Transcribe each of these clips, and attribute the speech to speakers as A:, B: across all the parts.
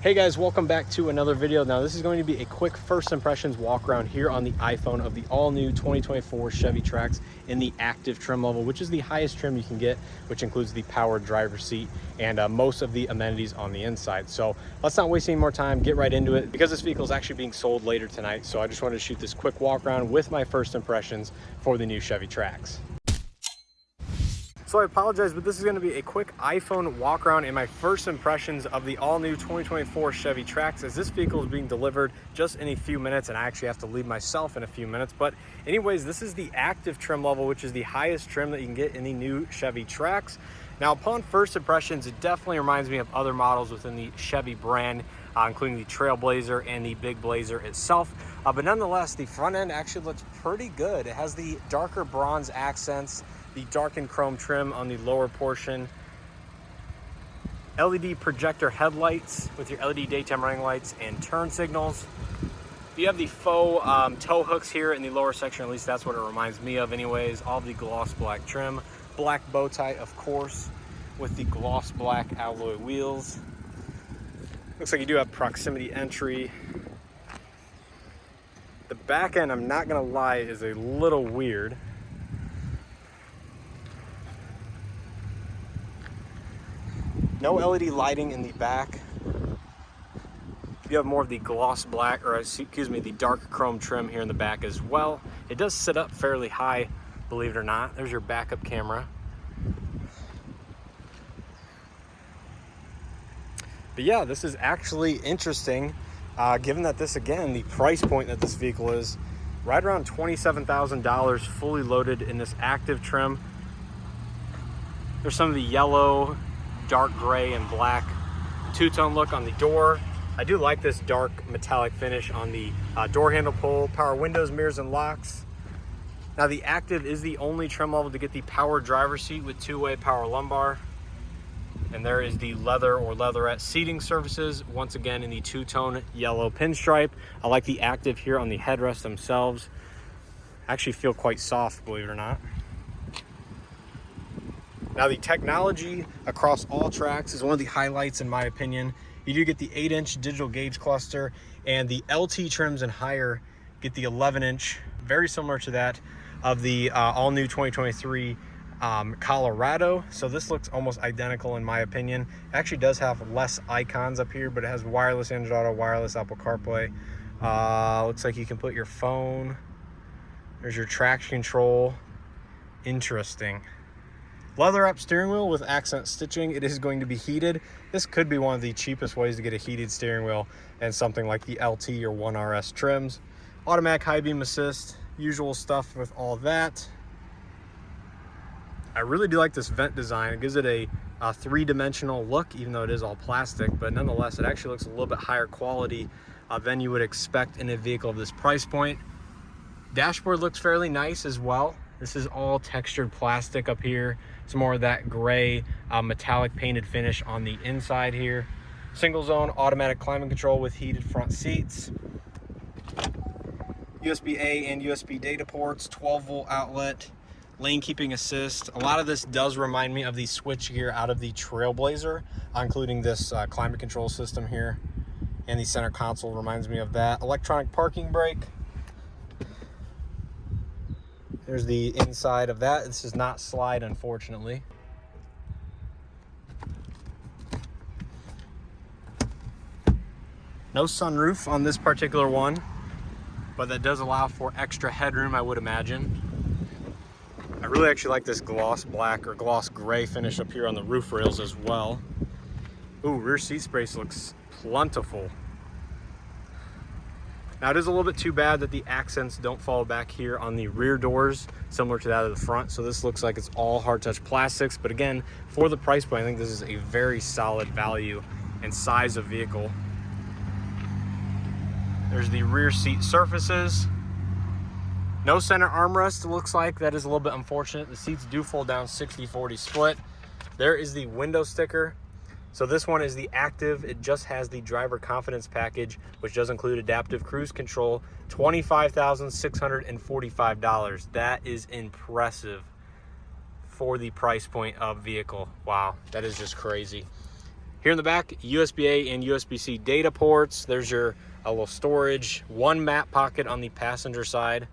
A: Hey guys, welcome back to another video. Now this is going to be a quick first impressions walk around here on the iPhone of the all new 2024 Chevy Trax in the active trim level, which is the highest trim you can get, which includes the powered driver's seat and most of the amenities on the inside. So let's not waste any more time, get right into it, because this vehicle is actually being sold later tonight. So I just wanted to shoot this quick walk around with my first impressions for the new Chevy Trax. So I apologize, but this is going to be a quick iPhone walk around and my first impressions of the all new 2024 Chevy Trax, as this vehicle is being delivered just in a few minutes and I actually have to leave myself in a few minutes. But anyways, this is the active trim level, which is the highest trim that you can get in the new Chevy Trax. Now, upon first impressions, it definitely reminds me of other models within the Chevy brand, including the Trailblazer and the Big Blazer itself. But nonetheless, the front end actually looks pretty good. It has the darker bronze accents, the darkened chrome trim on the lower portion, LED projector headlights with your LED daytime running lights and turn signals. You have the faux tow hooks here in the lower section, at least that's what it reminds me of anyways. All the gloss black trim, black bow tie of course, with the gloss black alloy wheels. Looks like you do have proximity entry. The back end, I'm not gonna lie, is a little weird. No LED lighting in the back. You have more of the gloss black, or excuse me, the dark chrome trim here in the back as well. It does sit up fairly high, believe it or not. There's your backup camera. But yeah, this is actually interesting, given that this, again, the price point that this vehicle is right around $27,000 fully loaded in this active trim. There's some of the yellow, dark gray and black two-tone look on the door. I do like this dark metallic finish on the door handle pull, power windows, mirrors, and locks. Now the active is the only trim level to get the power driver's seat with two-way power lumbar. And there is the leather or leatherette seating surfaces, once again in the two-tone yellow pinstripe. I like the active here on the headrest themselves. Actually feel quite soft, believe it or not. Now the technology across all tracks is one of the highlights in my opinion. You do get the 8-inch digital gauge cluster, and the LT trims and higher get the 11-inch, very similar to that of the all new 2023 Colorado. So this looks almost identical in my opinion. It actually does have less icons up here, but it has wireless Android Auto, wireless Apple CarPlay. Looks like you can put your phone. There's your traction control. Interesting. Leather up steering wheel with accent stitching. It is going to be heated. This could be one of the cheapest ways to get a heated steering wheel and something like the LT or 1RS trims. Automatic high beam assist, usual stuff with all that. I really do like this vent design. It gives it a three-dimensional look, even though it is all plastic, but nonetheless, it actually looks a little bit higher quality than you would expect in a vehicle of this price point. Dashboard looks fairly nice as well. This is all textured plastic up here. It's more of that gray metallic painted finish on the inside here. Single zone automatic climate control with heated front seats. USB-A and USB data ports, 12-volt outlet, lane keeping assist. A lot of this does remind me of the switchgear out of the Trailblazer, including this climate control system here. And the center console reminds me of that. Electronic parking brake. There's the inside of that. This does not slide, unfortunately. No sunroof on this particular one, but that does allow for extra headroom, I would imagine. I really actually like this gloss black or gloss gray finish up here on the roof rails as well. Ooh, rear seat space looks plentiful. Now it is a little bit too bad that the accents don't fall back here on the rear doors, similar to that of the front. So this looks like it's all hard touch plastics. But again, for the price point, I think this is a very solid value and size of vehicle. There's the rear seat surfaces. No center armrest, it looks like. That is a little bit unfortunate. The seats do fold down 60-40 split. There is the window sticker. So this one is the active. It just has the driver confidence package, which does include adaptive cruise control. $25,645. That is impressive for the price point of vehicle. Wow, that is just crazy. Here in the back, USB-A and USB-C data ports. There's your a little storage, one map pocket on the passenger side.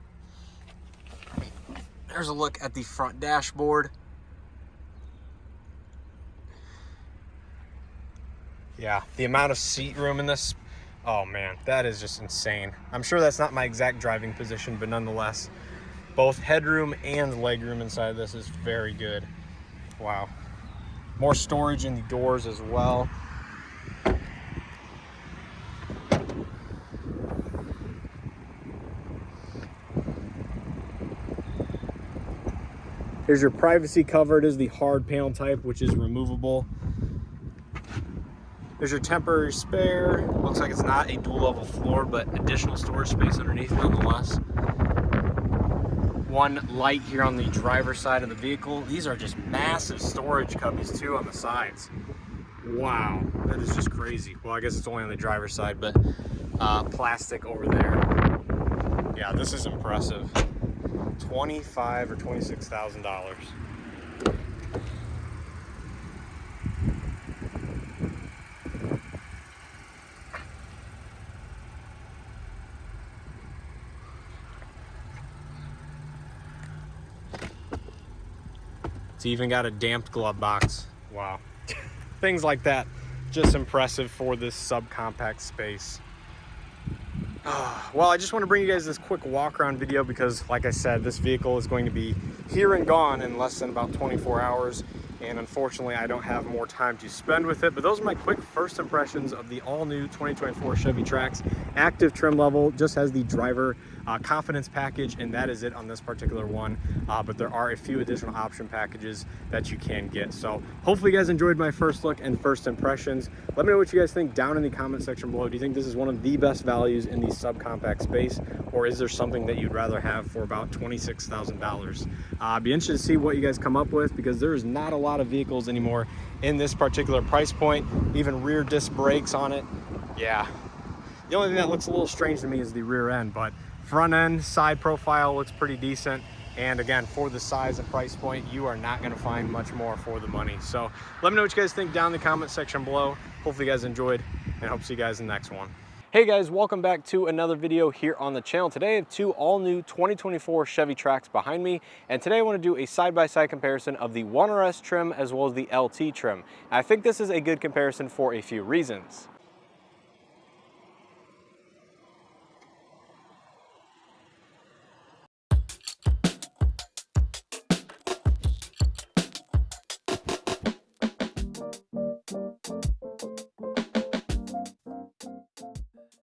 A: There's a look at the front dashboard. Yeah, the amount of seat room in this, oh man, that is just insane. I'm sure that's not my exact driving position, but nonetheless, both headroom and legroom inside this is very good. Wow. More storage in the doors as well. Here's your privacy cover. It is the hard panel type, which is removable. There's your temporary spare. Looks like it's not a dual level floor, but additional storage space underneath nonetheless. One light here on the driver's side of the vehicle. These are just massive storage cubbies too on the sides. Wow, that is just crazy. Well, I guess it's only on the driver's side, but plastic over there. Yeah, this is impressive. $25,000 or $26,000. It's even got a damped glove box. Wow. Things like that, just impressive for this subcompact space. Well, I just want to bring you guys this quick walk around video because, like I said, this vehicle is going to be here and gone in less than about 24 hours. And unfortunately, I don't have more time to spend with it. But those are my quick first impressions of the all-new 2024 Chevy Trax Active trim level. Just has the driver confidence package, and that is it on this particular one. But there are a few additional option packages that you can get. So hopefully you guys enjoyed my first look and first impressions. Let me know what you guys think down in the comment section below. Do you think this is one of the best values in the subcompact space, or is there something that you'd rather have for about $26,000? I'd be interested to see what you guys come up with, because there is not a lot of vehicles anymore in this particular price point. Even rear disc brakes on it. Yeah, the only thing that looks a little strange to me is the rear end, but front end side profile looks pretty decent. And again, for the size and price point, you are not going to find much more for the money. So let me know what you guys think down in the comment section below. Hopefully you guys enjoyed, and hope to see you guys in the next one. Hey guys, welcome back to another video here on the channel. Today I have two all-new 2024 Chevy Trax behind me, and today I want to do a side-by-side comparison of the 1RS trim as well as the LT trim. And I think this is a good comparison for a few reasons.